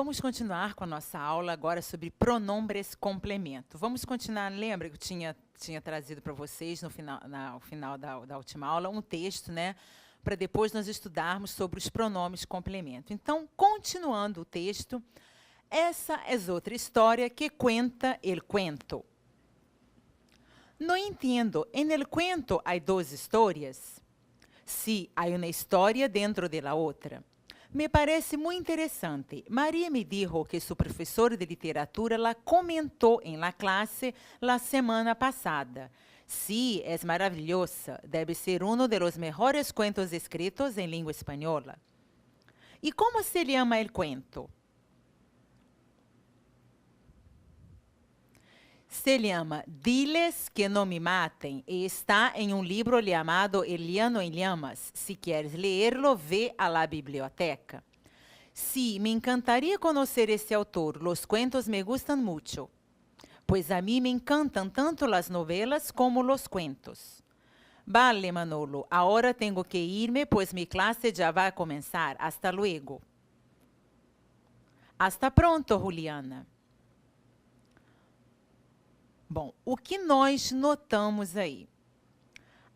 Vamos continuar com a nossa aula agora sobre pronombres complemento. Vamos continuar, lembra que eu tinha trazido para vocês no final da última aula um texto, né? Para depois nós estudarmos sobre os pronomes complemento. Então, continuando o texto, essa é outra história que cuenta el cuento. No entiendo, en el cuento hay dos historias. Sí, hay una historia dentro de la otra. Me parece muy interesante. María me dijo que su profesor de literatura la comentó en la clase la semana pasada. Sí, es maravillosa. Debe ser uno de los mejores cuentos escritos en lengua española. ¿Y cómo se llama el cuento? Se llama Diles que no me maten y está en un libro llamado El Llano en Llamas. Si quieres leerlo, ve a la biblioteca. Sí, me encantaría conocer este autor. Los cuentos me gustan mucho. Pues a mí me encantan tanto las novelas como los cuentos. Vale, Manolo, ahora tengo que irme, pues mi clase ya va a comenzar. Hasta luego. Hasta pronto, Juliana. Bom, o que nós notamos aí?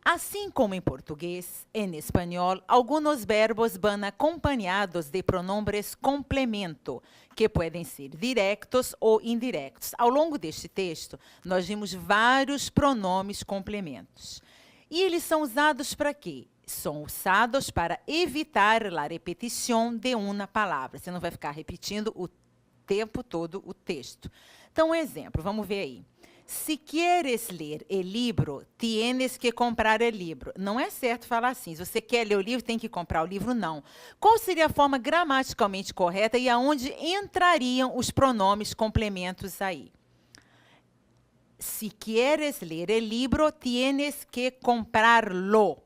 Assim como em português, em espanhol, alguns verbos vão acompanhados de pronombres complemento, que podem ser diretos ou indiretos. Ao longo deste texto, nós vimos vários pronomes complementos. E eles são usados para quê? São usados para evitar a repetição de uma palavra. Você não vai ficar repetindo o tempo todo o texto. Então, um exemplo, vamos ver aí. Se queres ler o livro, tienes que comprar o livro. Não é certo falar assim. Se você quer ler o livro, tem que comprar o livro, não. Qual seria a forma gramaticalmente correta e aonde entrariam os pronomes complementos aí? Se queres ler o livro, tienes que comprarlo.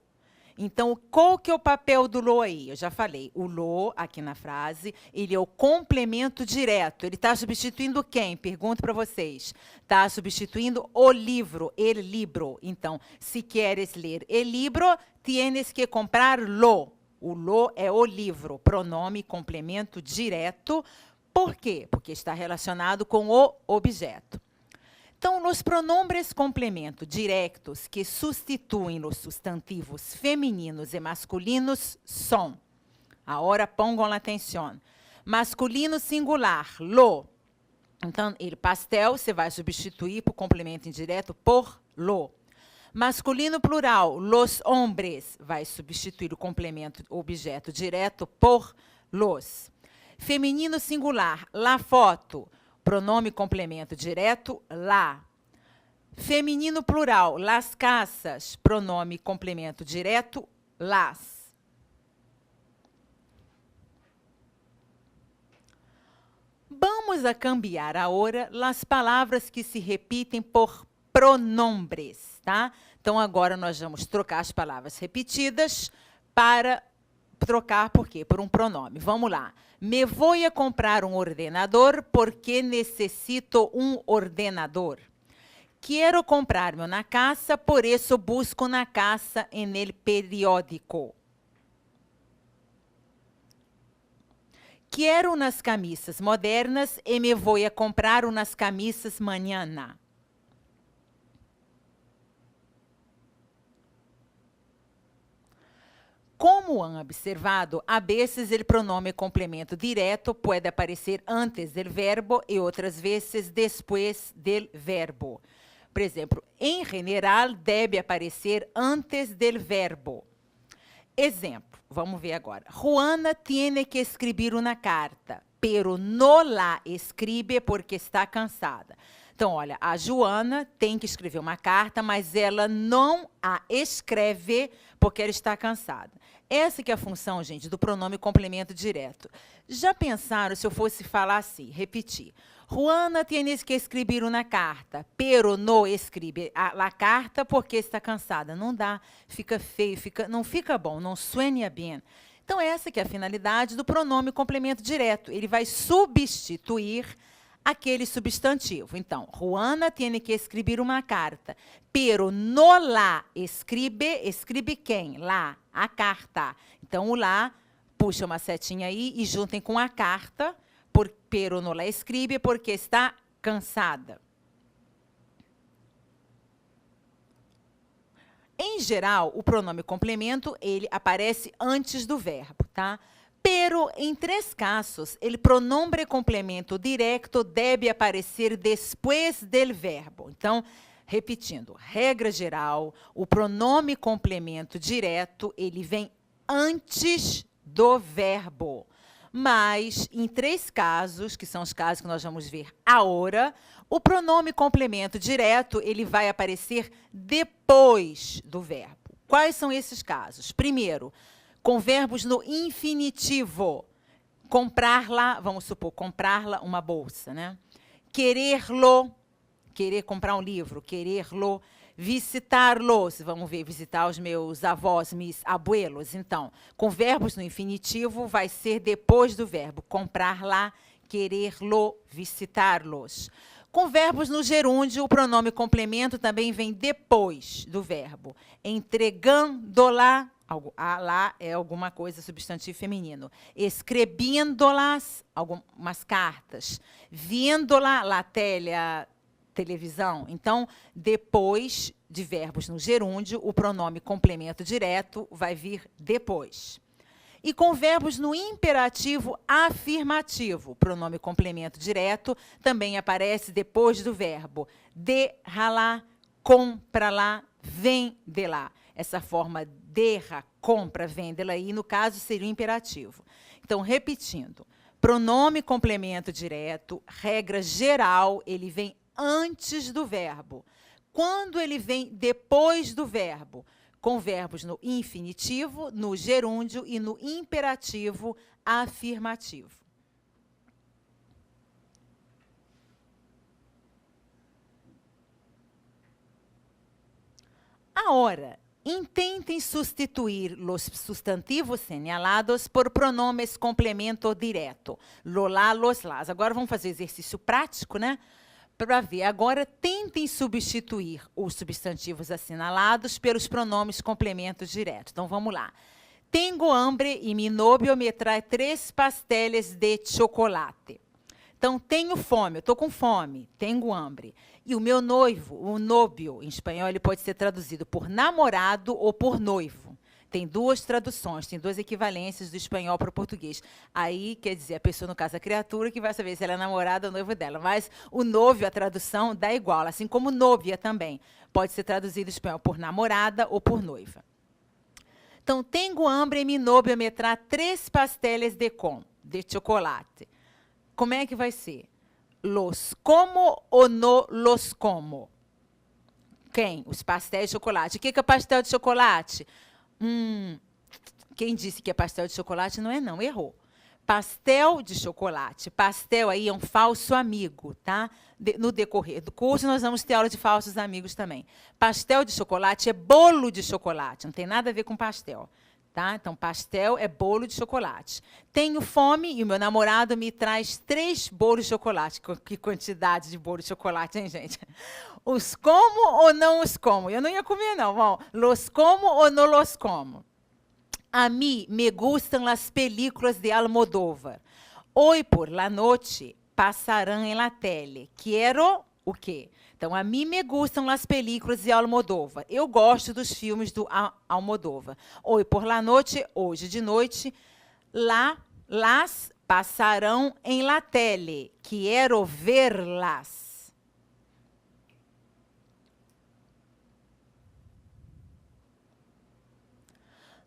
Então, qual que é o papel do lo aí? Eu já falei, o lo, aqui na frase, ele é o complemento direto. Ele está substituindo quem? Pergunto para vocês. Está substituindo o livro, el libro. Então, se queres ler el libro, tienes que comprarlo. O lo é o livro, pronome complemento direto. Por quê? Porque está relacionado com o objeto. Então, os pronombres complemento diretos que substituem os substantivos femininos e masculinos são, agora pongan atenção, masculino singular, lo. Então, o pastel você vai substituir por complemento indireto por lo. Masculino plural, los hombres, vai substituir o complemento objeto direto por los. Feminino singular, la foto, pronome complemento direto, lá. Feminino plural, las casas, pronome complemento direto, las. Vamos a cambiar agora as palavras que se repetem por pronombres, tá? Então, agora nós vamos trocar as palavras repetidas para trocar por quê? Por um pronome. Vamos lá. Me vou a comprar um ordenador porque necessito um ordenador. Quero comprar-me uma casa, por isso busco na casa en el periódico. Quero umas camisas modernas e me vou a comprar umas camisas mañana. Como han observado, a vezes o pronome complemento direto pode aparecer antes do verbo e outras vezes depois do verbo. Por exemplo, em general, deve aparecer antes do verbo. Exemplo, vamos ver agora. Juana tiene que escrever uma carta, pero no la escribe porque está cansada. Então, olha, a Joana tem que escrever uma carta, mas ela não a escreve porque ela está cansada. Essa que é a função, gente, do pronome complemento direto. Já pensaram se eu fosse falar assim, repetir? Juana tiene que escrever uma carta, pero no escribe a carta porque está cansada. Não dá, fica feio, não fica bom, não suena bem. Então, essa que é a finalidade do pronome complemento direto. Ele vai substituir aquele substantivo. Então, Juana tiene que escrever uma carta, pero no la escribe, escribe quem? Lá, a carta. Então, o lá, puxa uma setinha aí e juntem com a carta, pero no la escribe porque está cansada. Em geral, o pronome complemento, ele aparece antes do verbo, tá? Pero, em 3 casos, o pronombre complemento direto deve aparecer depois do verbo. Então, repetindo, regra geral, o pronome complemento direto, ele vem antes do verbo. Mas, em 3 casos, que são os casos que nós vamos ver agora, o pronome complemento direto, ele vai aparecer depois do verbo. Quais são esses casos? Primeiro, com verbos no infinitivo. Comprar-la, vamos supor, comprar-la uma bolsa, né? Querer-lo, querer comprar um livro, querer-lo. Visitar-los, vamos ver, visitar os meus avós, mis abuelos. Então, com verbos no infinitivo, vai ser depois do verbo. Comprar-la, querer-lo, visitar-los. Com verbos no gerúndio, o pronome complemento também vem depois do verbo. Entregando-la, lá é alguma coisa, substantivo feminino. Escrevendo-las, algumas cartas. Vendo-la, la televisão. Então, depois de verbos no gerúndio, o pronome complemento direto vai vir depois. E com verbos no imperativo afirmativo, o pronome complemento direto também aparece depois do verbo. Derra-la, compra-la, vende-la. Essa forma derra, compra, vende-la aí, no caso, seria o imperativo. Então, repetindo, pronome complemento direto, regra geral, ele vem antes do verbo. Quando ele vem depois do verbo, com verbos no infinitivo, no gerúndio e no imperativo afirmativo. Agora, intentem substituir os substantivos señalados por pronomes complemento direto. Lo, la, los, las. Agora vamos fazer exercício prático, né? Para ver, agora tentem substituir os substantivos assinalados pelos pronomes complementos diretos. Então, vamos lá. Tengo hambre e mi novio me trae 3 pasteles de chocolate. Então, tenho fome, eu estou com fome, tenho hambre. E o meu noivo, o novio, em espanhol, ele pode ser traduzido por namorado ou por noivo. Tem 2 traduções, tem 2 equivalências do espanhol para o português. Aí, quer dizer, a pessoa, no caso, a criatura, que vai saber se ela é namorada ou noivo dela. Mas o novio, a tradução, dá igual, assim como novia também. Pode ser traduzido em espanhol por namorada ou por noiva. Então, tengo hambre e mi novio me trae 3 pasteles de chocolate. Como é que vai ser? Los como ou no los como? Quem? Os pastéis de chocolate. O que é pastel de chocolate? Quem disse que é pastel de chocolate não é não, errou. Pastel de chocolate. Pastel aí é um falso amigo, tá? No decorrer do curso, nós vamos ter aula de falsos amigos também. Pastel de chocolate é bolo de chocolate, não tem nada a ver com pastel. Tá? Então, pastel é bolo de chocolate. Tenho fome e o meu namorado me traz 3 bolos de chocolate. Que quantidade de bolo de chocolate, hein, gente? Os como ou não os como? Eu não ia comer, não. Bom, los como ou não los como? A mí me gustan las películas de Almodóvar. Hoy por la noche passarão en la tele. Quero o quê? Então, a mim me gustam as películas de Almodóvar. Eu gosto dos filmes do Almodóvar. Hoy por la noche, hoje de noite, las passarão em la tele. Quero verlas.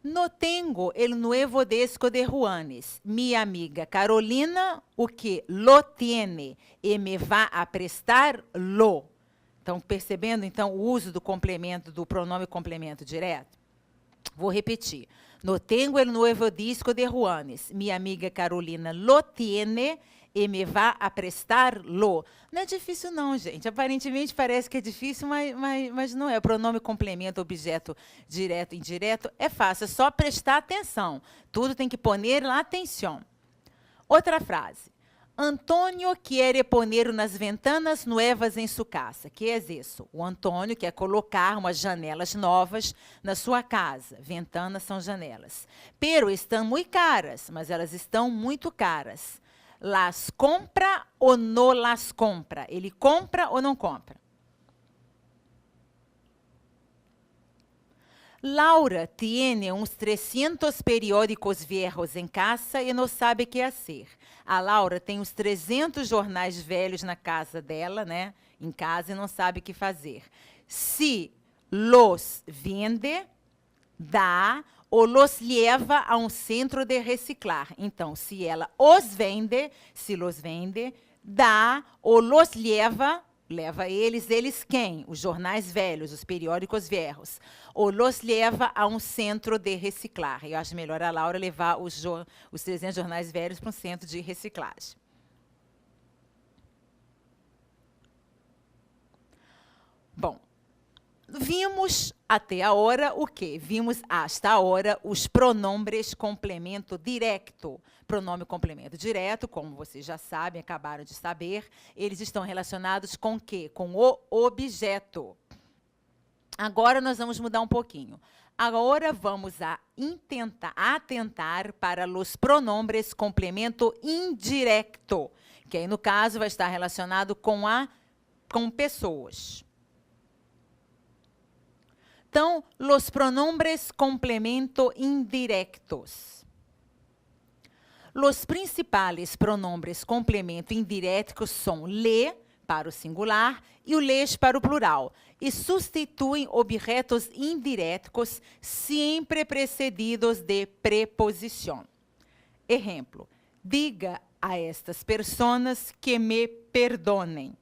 No tengo el nuevo disco de Juanes. Mi amiga Carolina, o que lo tiene e me va a prestar lo. Então, percebendo, então, o uso do complemento, do pronome complemento direto? Vou repetir. No tengo el nuevo disco de Juanes. Mi amiga Carolina lo tiene e me va a prestar lo. Não é difícil não, gente. Aparentemente parece que é difícil, mas não é. O pronome complemento, objeto direto, indireto, é fácil. É só prestar atenção. Tudo tem que poner la atenção. Outra frase. Antônio quer poner umas ventanas novas em sua casa. Que é isso? O Antônio quer colocar umas janelas novas na sua casa. Ventanas são janelas. Pero estão muito caras, mas elas estão muito caras. Las compra ou no las compra? Ele compra ou não compra? Laura tiene uns 300 periódicos viejos em casa e não sabe o que fazer. A Laura tem uns 300 jornais velhos na casa dela, né? Em casa, e não sabe o que fazer. Se los vende, dá ou los leva a um centro de reciclar. Então, se ela os vende, se los vende, dá ou los leva eles quem? Os jornais velhos, os periódicos viejos. Ou los leva a um centro de reciclar. Eu acho melhor a Laura levar os 300 jornais velhos para um centro de reciclagem. Bom, vimos até a hora o quê? Vimos hasta a hora os pronombres complemento direto. Pronome complemento direto, como vocês já sabem, acabaram de saber, eles estão relacionados com o quê? Com o objeto. Agora nós vamos mudar um pouquinho. Agora vamos atentar para os pronombres complemento indireto, que aí no caso vai estar relacionado com pessoas. Então, os pronombres complemento indirectos. Os principais pronombres complemento indiretos são le, para o singular, e o les para o plural, e substituem objetos indiretos sempre precedidos de preposição. Exemplo, diga a estas pessoas que me perdonem.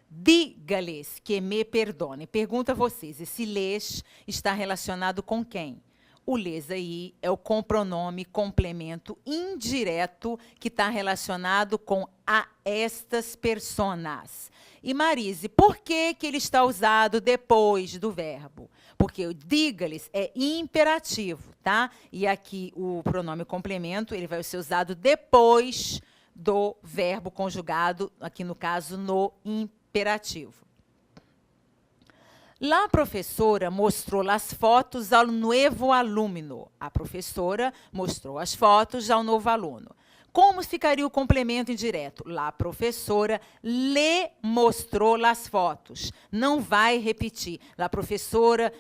Diga-lhes que me perdonem. Pergunta a vocês, esse les está relacionado com quem? O les aí é o pronome complemento indireto que está relacionado com a estas personas. E Marise, por que ele está usado depois do verbo? Porque o diga-lhes é imperativo, tá? E aqui o pronome complemento, ele vai ser usado depois do verbo conjugado, aqui no caso no imperativo. La professora mostrou as fotos ao novo aluno. A professora mostrou as fotos ao novo aluno. Como ficaria o complemento indireto? La professora lhe mostrou as fotos. Não vai repetir. La professora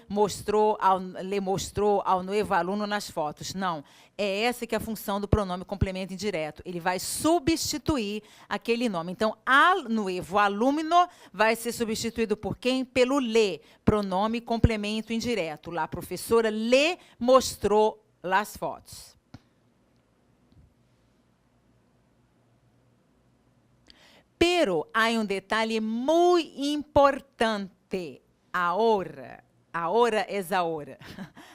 lhe mostrou ao novo aluno nas fotos. Não. É essa que é a função do pronome complemento indireto. Ele vai substituir aquele nome. Então, al novo aluno vai ser substituído por quem? Pelo lhe, pronome complemento indireto. La professora lhe mostrou as fotos. Pero há um detalhe muito importante. Ahora é a hora.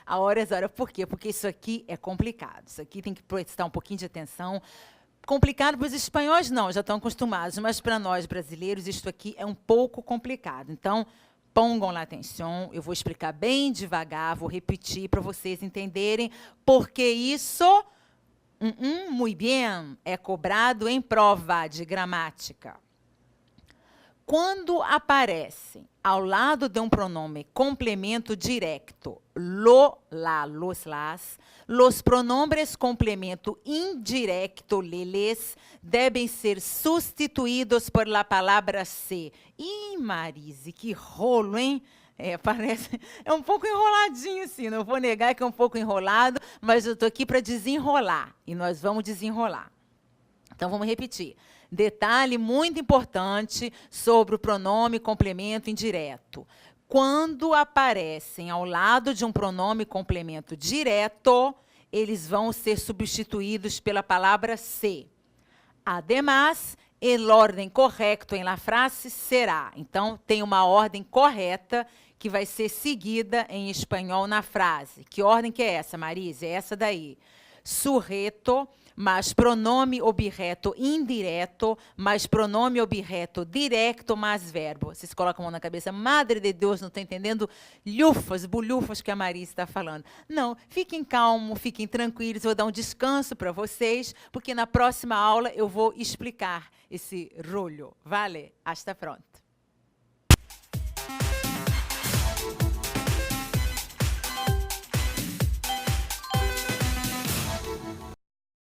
A hora é a hora. Por quê? Porque isso aqui é complicado. Isso aqui tem que prestar um pouquinho de atenção. Complicado para os espanhóis, não, já estão acostumados. Mas para nós brasileiros, isso aqui é um pouco complicado. Então, pongam lá atenção. Eu vou explicar bem devagar, vou repetir para vocês entenderem. Porque isso... muito bem, é cobrado em prova de gramática. Quando aparece ao lado de um pronome complemento direto, lo, la, los, las, os pronombres complemento indireto, les, devem ser substituídos por la palavra se. Ih, Marise, que rolo, hein? É um pouco enroladinho, assim, não vou negar que é um pouco enrolado, mas eu estou aqui para desenrolar, e nós vamos desenrolar. Então, vamos repetir. Detalhe muito importante sobre o pronome complemento indireto. Quando aparecem ao lado de um pronome complemento direto, eles vão ser substituídos pela palavra se. Además, el ordem correto em la frase será. Então, tem uma ordem correta que vai ser seguida em espanhol na frase. Que ordem que é essa, Marise? É essa daí. Sujeto, mais pronome objeto indireto, mais pronome objeto direto, mais verbo. Vocês colocam a mão na cabeça, madre de Deus, não está entendendo bulhufas que a Marise está falando. Não, fiquem calmos, fiquem tranquilos, vou dar um descanso para vocês, porque na próxima aula eu vou explicar esse rolho. Vale? Hasta pronto.